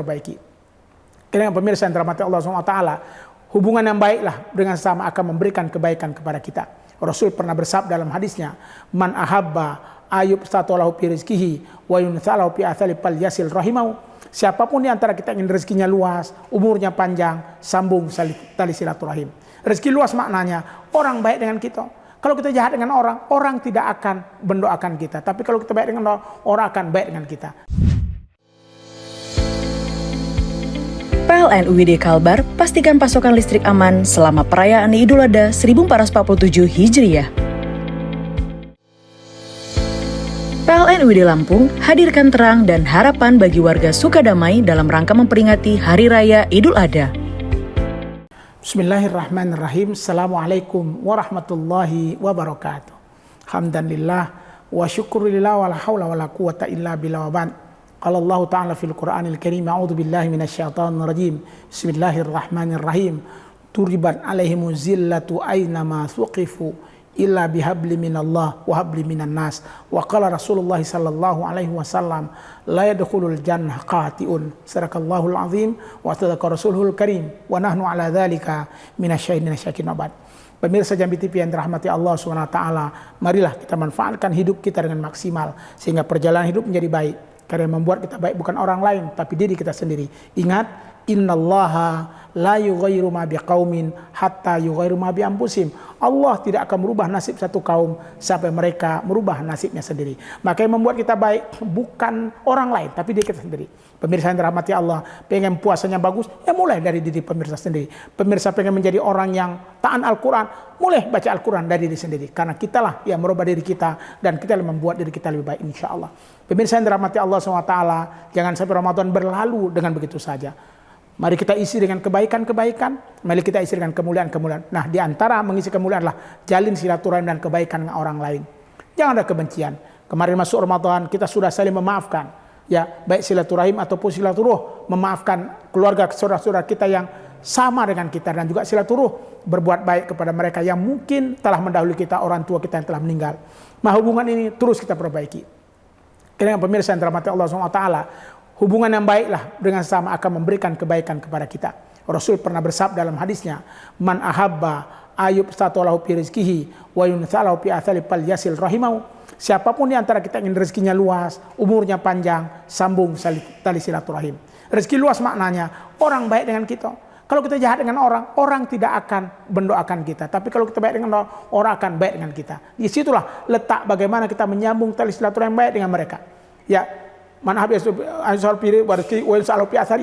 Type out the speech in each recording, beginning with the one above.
perbaiki. Karena pemirsa yang dirahmati Allah SWT, hubungan yang baiklah dengan sesama akan memberikan kebaikan kepada kita. Rasul pernah bersabda dalam hadisnya, man ahabba ayub statolahu fi rizkihi wa yunsalahu fi athali fal yasil rahimahu. Siapapun di antara kita ingin rezekinya luas, umurnya panjang, sambung tali silaturahim. Rezeki luas maknanya orang baik dengan kita. Kalau kita jahat dengan orang, orang tidak akan mendoakan kita. Tapi kalau kita baik dengan orang akan baik dengan kita. PLN UID Kalbar pastikan pasokan listrik aman selama perayaan Idul Adha 1447 Hijriah. PLN UID Lampung hadirkan terang dan harapan bagi warga Sukadamai dalam rangka memperingati Hari Raya Idul Adha. Bismillahirrahmanirrahim. Assalamualaikum warahmatullahi wabarakatuh. Hamdanillah wa syukurillah wa la hawla wa la quwata illa billah wa ba'd. Qala Allah Ta'ala fil Qur'anil Karim, a'udzu billahi minasyaitonir rajim. Bismillahirrahmanirrahim. Turibat alaihimuz zillatu aina ma thuqifu illa bihabli minallah wa habli minan nas. Wa qala Rasulullah sallallahu alaihi wasallam, la yadkhulul jannah qati'un. Sadaqallahul azim wa sadaqa rasulul karim wa nahnu ala dzalika minasyahidin syakirin abad. Pemirsa Jambi TV yang dirahmati Allah SWT, marilah kita manfaatkan hidup kita dengan maksimal sehingga perjalanan hidup menjadi baik. Karena yang membuat kita baik bukan orang lain, tapi diri kita sendiri. Ingat, innallaha la yughayyiru ma biqaumin hatta yughayyiru ma bi anfusihim. Allah tidak akan merubah nasib satu kaum sampai mereka merubah nasibnya sendiri. Maka yang membuat kita baik bukan orang lain, tapi diri kita sendiri. Pemirsa yang dirahmati Allah, pengen puasanya bagus, ya mulai dari diri pemirsa sendiri. Pemirsa pengen menjadi orang yang taat Al-Quran, mulai baca Al-Quran dari diri sendiri. Karena kitalah yang merubah diri kita dan kita yang membuat diri kita lebih baik insya Allah. Pemirsa yang dirahmati Allah SWT, jangan sampai Ramadan berlalu dengan begitu saja. Mari kita isi dengan kebaikan-kebaikan, mari kita isi dengan kemuliaan-kemuliaan. Nah, di antara mengisi kemuliaan adalah jalin silaturahim dan kebaikan dengan orang lain. Jangan ada kebencian. Kemarin masuk Ramadan, kita sudah saling memaafkan. Ya, baik silaturahim ataupun silaturah, memaafkan keluarga saudara-saudara kita yang sama dengan kita, dan juga silaturah berbuat baik kepada mereka yang mungkin telah mendahului kita, orang tua kita yang telah meninggal. Nah, hubungan ini terus kita perbaiki. Karena pemirsa yang dirahmati Allah SWT, hubungan yang baiklah dengan sesama akan memberikan kebaikan kepada kita. Rasul pernah bersabda dalam hadisnya, man ahabba ayub statolahu fi rizkihi wa yunsalahu fi athali fal yasil rahimahu. Siapapun di antara kita ingin rezekinya luas, umurnya panjang, sambung tali silaturahim. Rezeki luas maknanya orang baik dengan kita. Kalau kita jahat dengan orang, orang tidak akan mendoakan kita. Tapi kalau kita baik dengan orang akan baik dengan kita. Di situlah letak bagaimana kita menyambung tali silaturahim baik dengan mereka. Ya,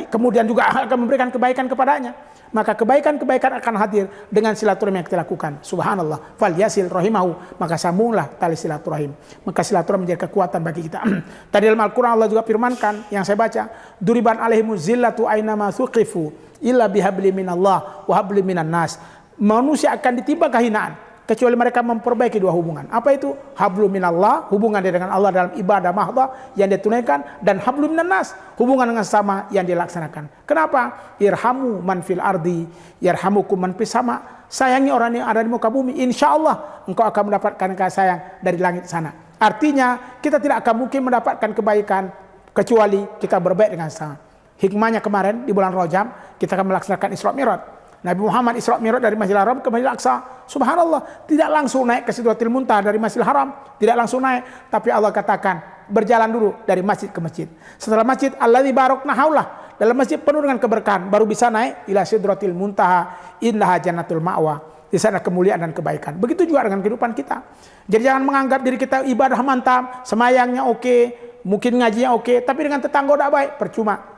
kemudian juga akan memberikan kebaikan kepadanya. Maka kebaikan-kebaikan akan hadir dengan silaturahim yang kita lakukan. Subhanallah, fal yasil rahimahu, maka sambunglah tali silaturahim. Maka silaturahim menjadi kekuatan bagi kita. Tadi dalam Al-Quran Allah juga firmankan, yang saya baca, duriban alaihimuz zillatu aina ma thuqifu illa bihabli minallah wa habli minan nas. Manusia akan ditimpa kehinaan kecuali mereka memperbaiki dua hubungan. Apa itu? Hablu minallah, hubungan dia dengan Allah dalam ibadah mahdhah yang dia tunaikan, dan hablu minan nas, hubungan dengan sama yang dilaksanakan. Kenapa? Irhamu man fil ardi yarhamukum man fis sama. Sayangi orang yang ada di muka bumi, insya Allah engkau akan mendapatkan kasih sayang dari langit sana. Artinya kita tidak akan mungkin mendapatkan kebaikan kecuali kita berbaik dengan sama. Hikmahnya kemarin di bulan Rajab kita akan melaksanakan Isra Mi'raj. Nabi Muhammad Isra Mi'raj dari Masjidil Haram ke Masjidil Aqsa. Subhanallah, tidak langsung naik ke Sidratil Muntaha dari Masjidil Haram, tidak langsung naik, tapi Allah katakan berjalan dulu dari masjid ke masjid. Setelah masjid alladzi barakna haulah, dalam masjid penuh dengan keberkahan, baru bisa naik ila Sidratil Muntaha innaha jannatul ma'wa. Di sana kemuliaan dan kebaikan. Begitu juga dengan kehidupan kita. Jadi jangan menganggap diri kita ibadah mantap, semayangnya oke, mungkin ngajinya oke, tapi dengan tetangga tidak baik, percuma.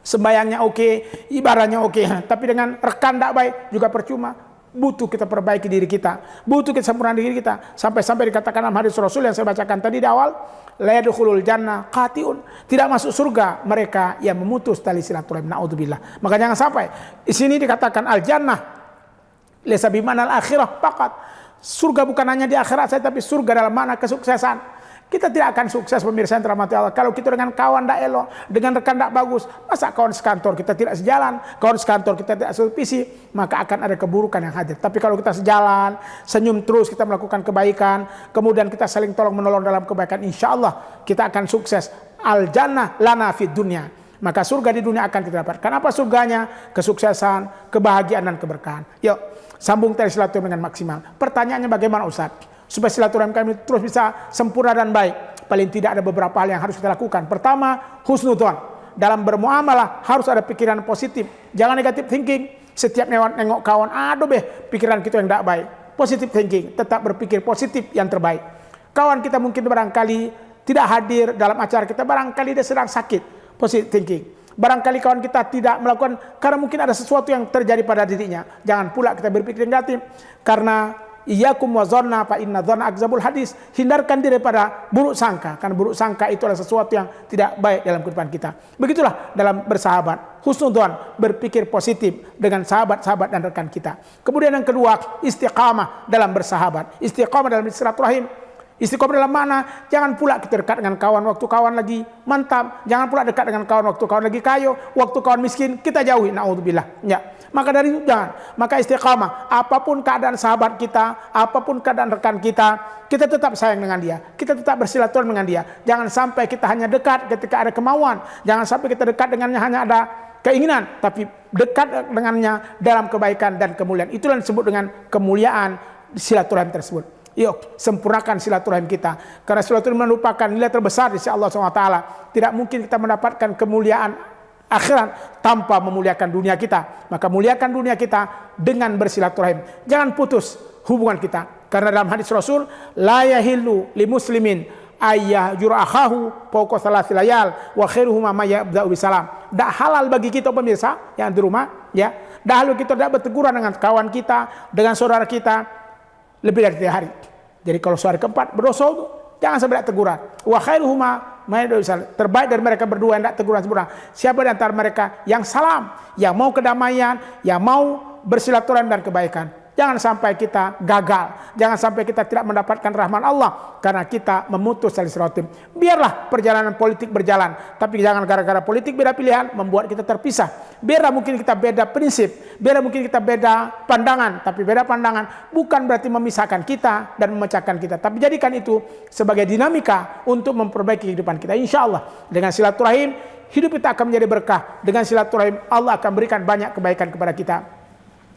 Sembayangnya oke, ibadahnya oke, tapi dengan rekan tidak baik juga percuma. Butuh kita perbaiki diri kita, butuh kita sempurnakan diri kita, sampai dikatakan dalam hadis Rasul yang saya bacakan tadi di awal, la yadkhulul jannah qati'un, tidak masuk surga mereka yang memutus tali silaturahim. Naudzubillah. Maka jangan sampai di sini dikatakan al jannah laysa bimanal akhirah faqat. Surga bukan hanya di akhirat saja, tapi surga dalam makna kesuksesan. Kita tidak akan sukses, pemirsa yang dirahmati Allah, kalau kita dengan kawan tidak elok, dengan rekan tidak bagus. Masa kawan sekantor kita tidak sejalan, kawan sekantor kita tidak sevisi, maka akan ada keburukan yang hadir. Tapi kalau kita sejalan, senyum terus, kita melakukan kebaikan, kemudian kita saling tolong menolong dalam kebaikan, insya Allah kita akan sukses. Al jannah lana fid dunya. maka surga di dunia akan kita dapatkan. Apa surganya? Kesuksesan, kebahagiaan dan keberkahan. Yuk, sambung tali silaturahim dengan maksimal. Pertanyaannya bagaimana Ustaz? Supaya silaturahim kami terus bisa sempurna dan baik. Paling tidak ada beberapa hal yang harus kita lakukan. Pertama, husnudzon. Dalam bermuamalah harus ada pikiran positif. Jangan negatif thinking. Setiap nengok kawan, aduh pikiran kita yang tidak baik. Positive thinking, tetap berpikir positif yang terbaik. Kawan kita mungkin barangkali tidak hadir dalam acara kita, barangkali dia sedang sakit. Positive thinking. Barangkali kawan kita tidak melakukan karena mungkin ada sesuatu yang terjadi pada dirinya. Jangan pula kita berpikir negatif, karena iyyakum wa dhanna fa inna dhanna akzabul hadis. Hindarkan diri pada buruk sangka, karena buruk sangka itu adalah sesuatu yang tidak baik dalam kehidupan kita. Begitulah dalam bersahabat. Husnudzon, berpikir positif dengan sahabat-sahabat dan rekan kita. Kemudian yang kedua, istiqamah dalam bersahabat. Istiqamah dalam silaturahim. Istiqomah dalam mana? Jangan pula kita dekat dengan kawan waktu kawan lagi mantap. Jangan pula dekat dengan kawan waktu kawan lagi kayo. Waktu kawan miskin kita jauhi. Na'udzubillah. Ya. Maka dari itu jangan. Maka istiqamah. Apapun keadaan sahabat kita, apapun keadaan rekan kita tetap sayang dengan dia. Kita tetap bersilaturahim dengan dia. Jangan sampai kita hanya dekat ketika ada kemauan. Jangan sampai kita dekat dengannya hanya ada keinginan, tapi dekat dengannya dalam kebaikan dan kemuliaan. Itulah yang disebut dengan kemuliaan silaturahim tersebut. Yuk, sempurnakan silaturahim kita. Karena silaturahim merupakan nilai terbesar di sisi Allah SWT. Tidak mungkin kita mendapatkan kemuliaan akhirat tanpa memuliakan dunia kita. Maka muliakan dunia kita dengan bersilaturahim. Jangan putus hubungan kita. Karena dalam hadis Rasul, la yahillu li muslimin ayah jura'akhahu pokok salah silayal wa khairuhuma ma yabda'u bisalam. Tak halal bagi kita pemirsa yang di rumah, ya. Tak halal kita tidak berteguran dengan kawan kita, dengan saudara kita lebih dari 3 hari. Jadi kalau hari keempat berdosa itu jangan sampai tidak teguran. Wa khairuhuma ma yabda'u bisalam. Terbaik dari mereka berdua yang tidak teguran sempurna. Siapa di antara mereka yang salam, yang mau kedamaian, yang mau bersilaturahim dan kebaikan. Jangan sampai kita gagal. Jangan sampai kita tidak mendapatkan rahmat Allah karena kita memutus tali silaturahim. Biarlah perjalanan politik berjalan, tapi jangan gara-gara politik beda pilihan membuat kita terpisah. Biarlah mungkin kita beda prinsip, biarlah mungkin kita beda pandangan, tapi beda pandangan bukan berarti memisahkan kita dan memecahkan kita. Tapi jadikan itu sebagai dinamika untuk memperbaiki kehidupan kita. Insya Allah dengan silaturahim hidup kita akan menjadi berkah. Dengan silaturahim Allah akan berikan banyak kebaikan kepada kita.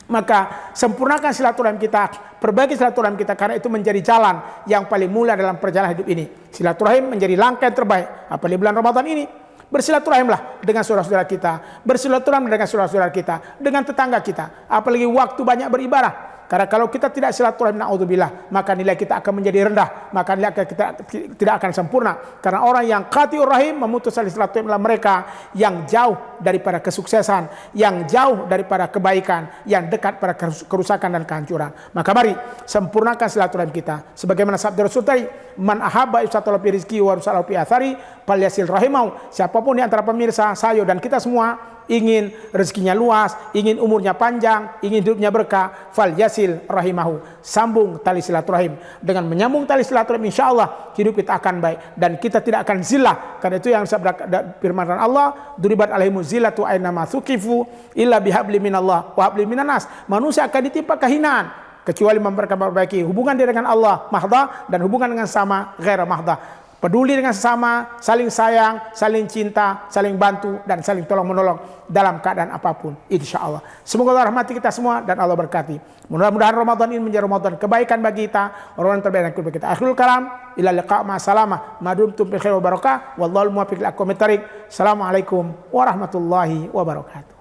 Maka sempurnakan silaturahim kita, perbaiki silaturahim kita, karena itu menjadi jalan yang paling mulia dalam perjalanan hidup ini. Silaturahim menjadi langkah yang terbaik apalagi bulan Ramadan ini. Bersilaturahimlah dengan saudara-saudara kita, bersilaturahim dengan saudara-saudara kita, dengan tetangga kita, apalagi waktu banyak beribadah. Karena kalau kita tidak silaturahim, na'udzubillah, maka nilai kita akan menjadi rendah, maka nilai kita tidak akan sempurna. Karena orang yang qati'ur rahim, memutus tali silaturahim, adalah mereka yang jauh daripada kesuksesan, yang jauh daripada kebaikan, yang dekat pada kerusakan dan kehancuran. Maka mari sempurnakan silaturahim kita. Sebagaimana sabda Rasul tadi, man ahabba ifsatahu fi rizqi wa rusalahu fi athari falyasil rahimau. Siapapun di antara pemirsa, saya dan kita semua ingin rezekinya luas, ingin umurnya panjang, ingin hidupnya berkah, fal yasil rahimahu. Sambung tali silaturahim. Dengan menyambung tali silaturahim, insya Allah hidup kita akan baik dan kita tidak akan zillah. Karena itu yang sabda firman Allah, duribat alaihimu zillatu aina ma thuqifu illa bihabli minallah wa habli minanas. Manusia akan ditimpa kehinaan kecuali mereka memperbaiki hubungan dia dengan Allah mahda dan hubungan dengan sama ghaira mahda. Peduli dengan sesama, saling sayang, saling cinta, saling bantu, dan saling tolong-menolong dalam keadaan apapun, insya Allah. Semoga Allah rahmati kita semua dan Allah berkati. Mudah-mudahan Ramadan ini menjadi Ramadan kebaikan bagi kita, Ramadan terbaik bagi kita. Akhirul kalam, ila liqa' ma'asalamah, madumtum bi khair wa barakah, wallahu muwaffiq li aqwamit thariq. Assalamualaikum warahmatullahi wabarakatuh.